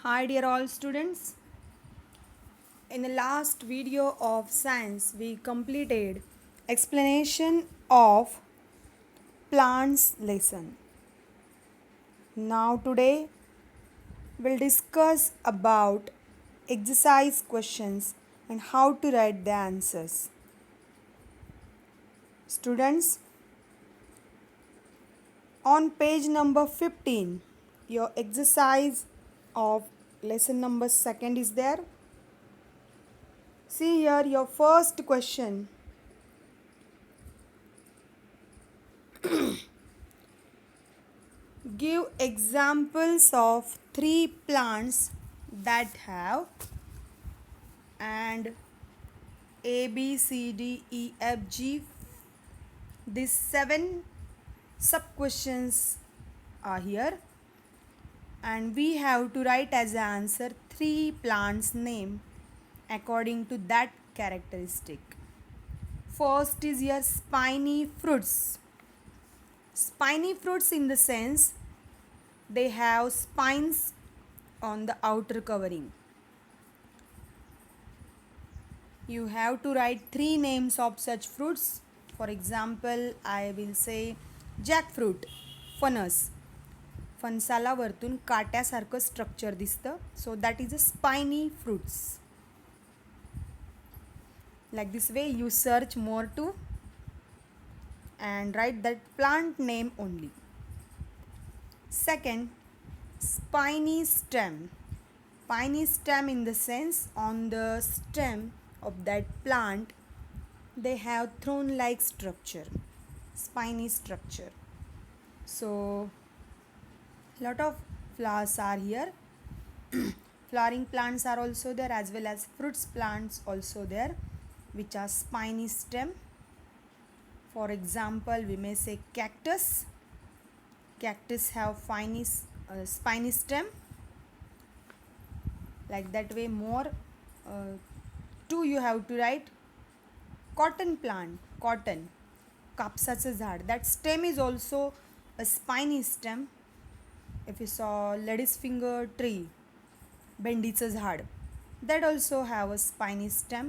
Hi dear all students. In the last video of science we completed explanation of plants lesson. Now today we'll discuss about exercise questions and how to write the answers. Students, on page number 15 your exercise of lesson number 2 is there. See here your first question. Give examples of 3 plants that have and A, B, C, D, E, F, G. These 7 sub questions are here and we have to write as an answer 3 plants name according to that characteristic. First is your spiny fruits. Spiny fruits in the sense they have spines on the outer covering. You have to write 3 names of such fruits. For example, I will say jackfruit, फणस. फणसाला वरतून काट्यासारखं structure दिसतं. So that is a spiny fruits. Like this way you search more too and write that plant name only. Second, spiny stem. Spiny stem in the sense on the stem of that plant they have thorn like structure, spiny structure. So lot of flowers are here. Flowering plants are also there as well as fruits plants also there which are spiny stem. For example, we may say cactus. Cactus have spiny stem. Like that way more. 2 you have to write. Cotton plant, cotton, कापसाचं झाड. That stem is also a spiny stem. If you saw lady's finger tree, भेंडीचं झाड, that also have a spiny stem.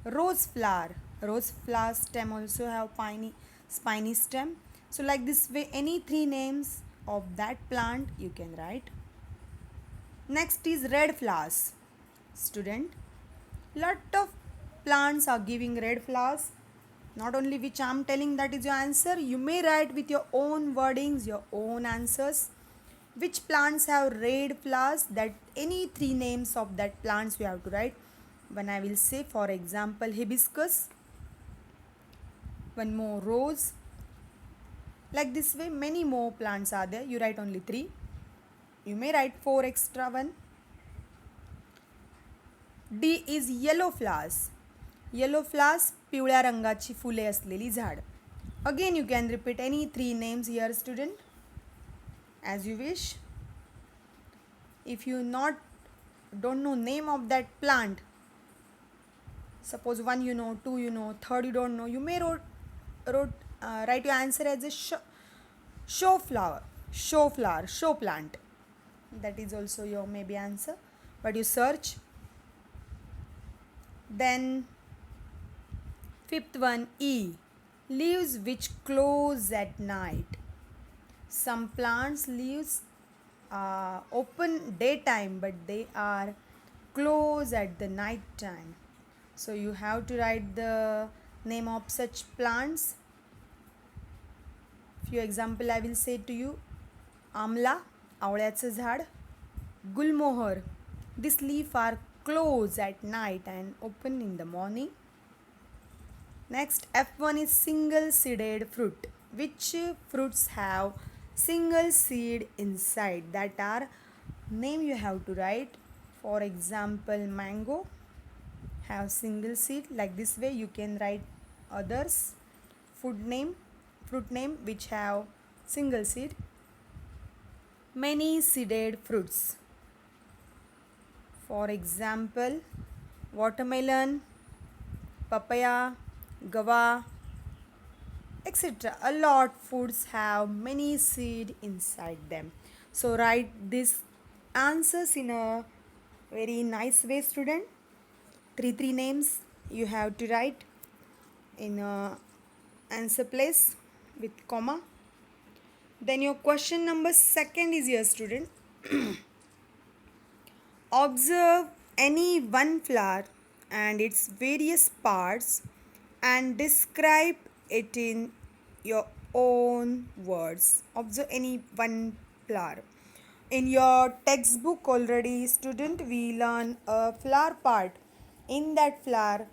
Rose flower stem also have spiny stem. So like this way any 3 names of that plant you can write. Next is red flowers. Student, lot of plants are giving red flowers. Not only which I am telling that is your answer, you may write with your own wordings, your own answers. Which plants have red flowers, that any 3 names of that plants you have to write. When I will say for example hibiscus, one more rose. Like this way many more plants are there. You write only 3. You may write 4 extra one. D is yellow flowers. Yellow flowers, पिवळ्या रंगाची फुले असलेली झाड. Again you can repeat any 3 names here student as you wish. If you don't know name of that plant, suppose 1 you know, 2 you know, 3rd you don't know, you may write your answer as a show plant. That is also your maybe answer, but you search. Then 5th one, E, leaves which close at night. Some plants leaves open daytime but they are closed at the night time. So you have to write the name of such plants. Few example I will say to you. Amla, आवळ्याचं झाड. गुलमोहर, this leaf are closed at night and open in the morning. Next, F1 is single seeded fruit. Which fruits have single seed inside? That are name you have to write. For example, mango have single seed. Like this way you can write others. Fruit name which have single seed. Many seeded fruits. For example, watermelon, papaya, guava, etc. A lot foods have many seed inside them. So write this answers in a very nice way, student. Three names you have to write in a answer place with comma. Then your question number second is here, student. Observe any one flower and its various parts and describe it in your own words. Observe any one flower. In your textbook already, student, we learn a flower part. In that flower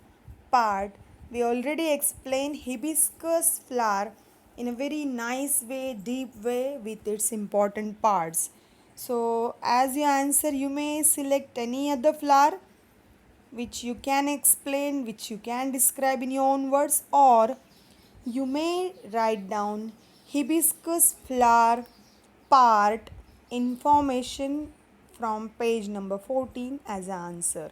part, we already explained hibiscus flower in a very nice way, deep way with its important parts. So, as your answer, you may select any other flower which you can explain, which you can describe in your own words, or you may write down hibiscus flower part information from page number 14 as an answer.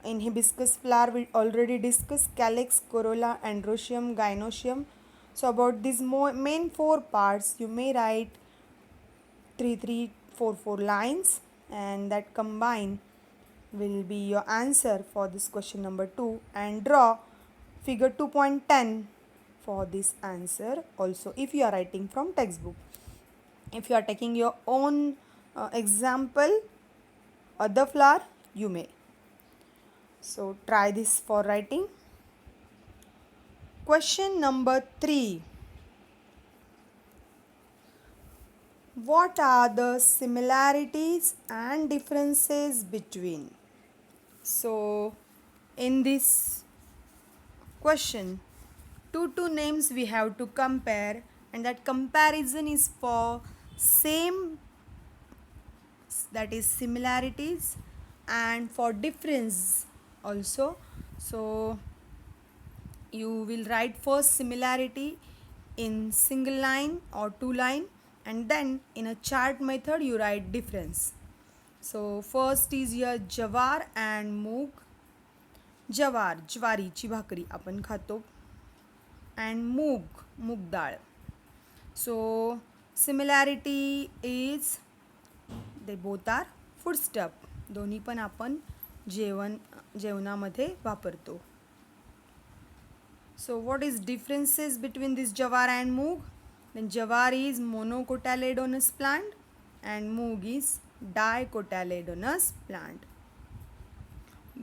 In hibiscus flower, we already discussed calyx, corolla, androecium, gynoecium. So, about these main four parts, you may write 4 lines, and that combine will be your answer for this question number 2, and draw figure 2.10 for this answer also if you are writing from textbook. If you are taking your own example, other flower, you may. So try this for writing. Question number 3. What are the similarities and differences between? So in this question, two names we have to compare, and that comparison is for same, that is similarities, and for difference also. So you will write first similarity in single line or two line, and then in a chart method you write difference. So first is your jawar and मूग. जवार ज्वारीची भाकरी आपण खातो, and मूग डाळ. So similarity is they both are foodstuff. दोन्ही पण आपण जेवणामध्ये वापरतो. So what is differences between this jawar and moong? Then jawar is monocotyledonous plant and moong is dicotyledonous plant.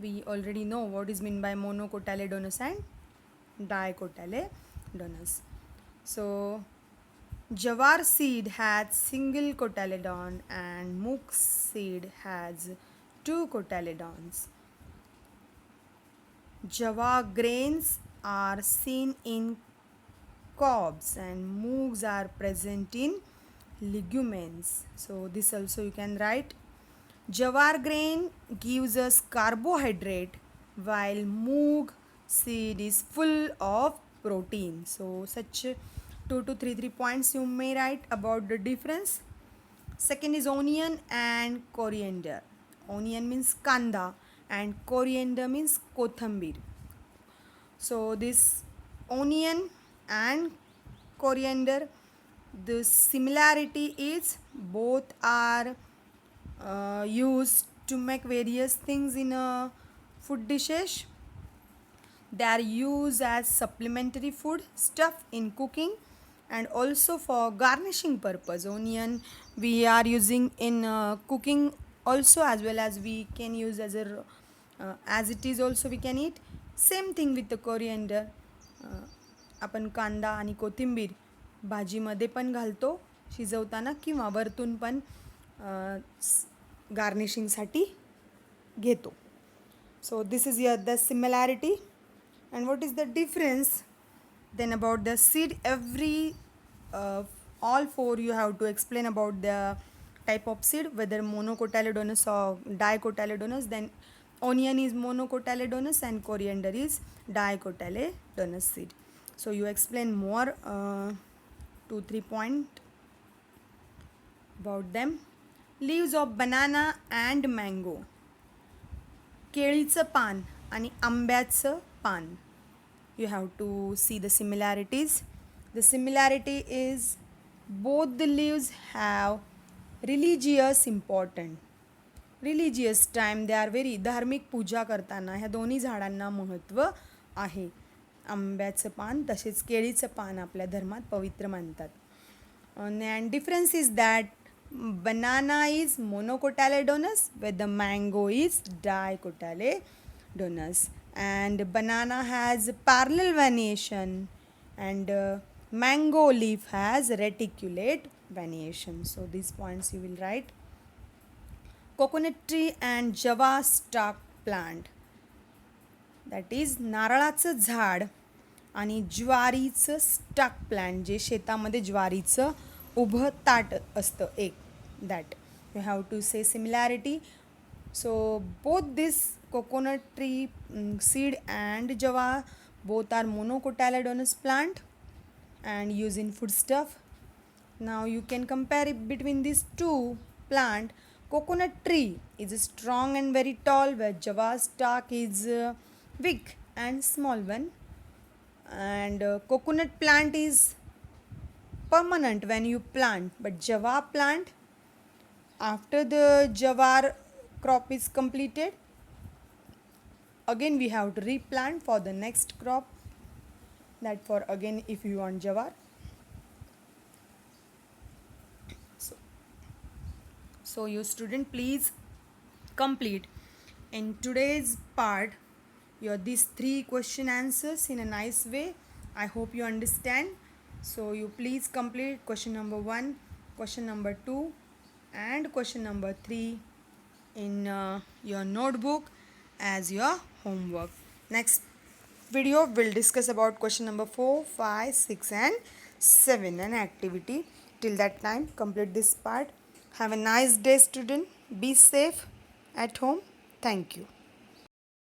We already know what is meant by monocotyledonous and dicotyledonous. So jawar seed has single cotyledon and moong seed has two cotyledons. Jawar grains are seen in cobs and moogs are present in legumens. So this also you can write. Jawar grain gives us carbohydrate while moog seed is full of protein. So such 2 to 3 points you may write about the difference. Second is onion and coriander. Onion means kanda and coriander means kothambir. So this onion and coriander, the similarity is both are used to make various things in food dishes. They are used as supplementary food stuff in cooking and also for garnishing purpose. Onion we are using in cooking also, as well as we can use as it is also we can eat. Same thing with the coriander. आपण कांदा आणि कोथिंबीर भाजीमध्ये पण घालतो शिजवताना, किंवा वरतून पण गार्निशिंगसाठी घेतो. So this is here the similarity. And what is the difference? Then about the seed, all four you have to explain about the type of seed, whether monocotyledonous or dicotyledonous. Then onion is monocotyledonous and coriander is dicotyledonous seed. So you explain more 2-3 points about them. Leaves of banana and mango. केळीचं पान आणि आंब्याचं पान. You have to see the similarities. The similarity is both the leaves have religious important. Religious time they are very. धार्मिक पूजा करताना ह्या दोन्ही झाडांना महत्त्व आहे. आंब्याचं पान तसेच केळीचं पान आपल्या धर्मात पवित्र मानतात. And difference is that banana is monocotyledonous where the mango is dicotyledonous, and banana has parallel venation and mango leaf has reticulate venation. So these points you will write. Coconut tree and java stalk plant, that is नारळाचं झाड आणि ज्वारीचं stock plant, जे शेतामध्ये ज्वारीचं उभं ताट असतं एक, दॅट यू हॅव टू से similarity. So both this coconut tree seed and जवा both are monocotyledonous plant and used in foodstuff. Now you can compare it between these two plant. Coconut tree is strong and very tall, where java stalk is big and small one. And coconut plant is permanent when you plant, but java plant, after the jawar crop is completed, again we have to replant for the next crop, that for again if you want jawar. So you student, please complete in today's part your these 3 question answers in a nice way. I hope you understand. So you please complete question number 1, question number 2 and question number 3 in your notebook as your homework. Next video will discuss about question number 4, 5, 6 and 7 an activity. Till that time complete this part. Have a nice day student. Be safe at home. Thank you.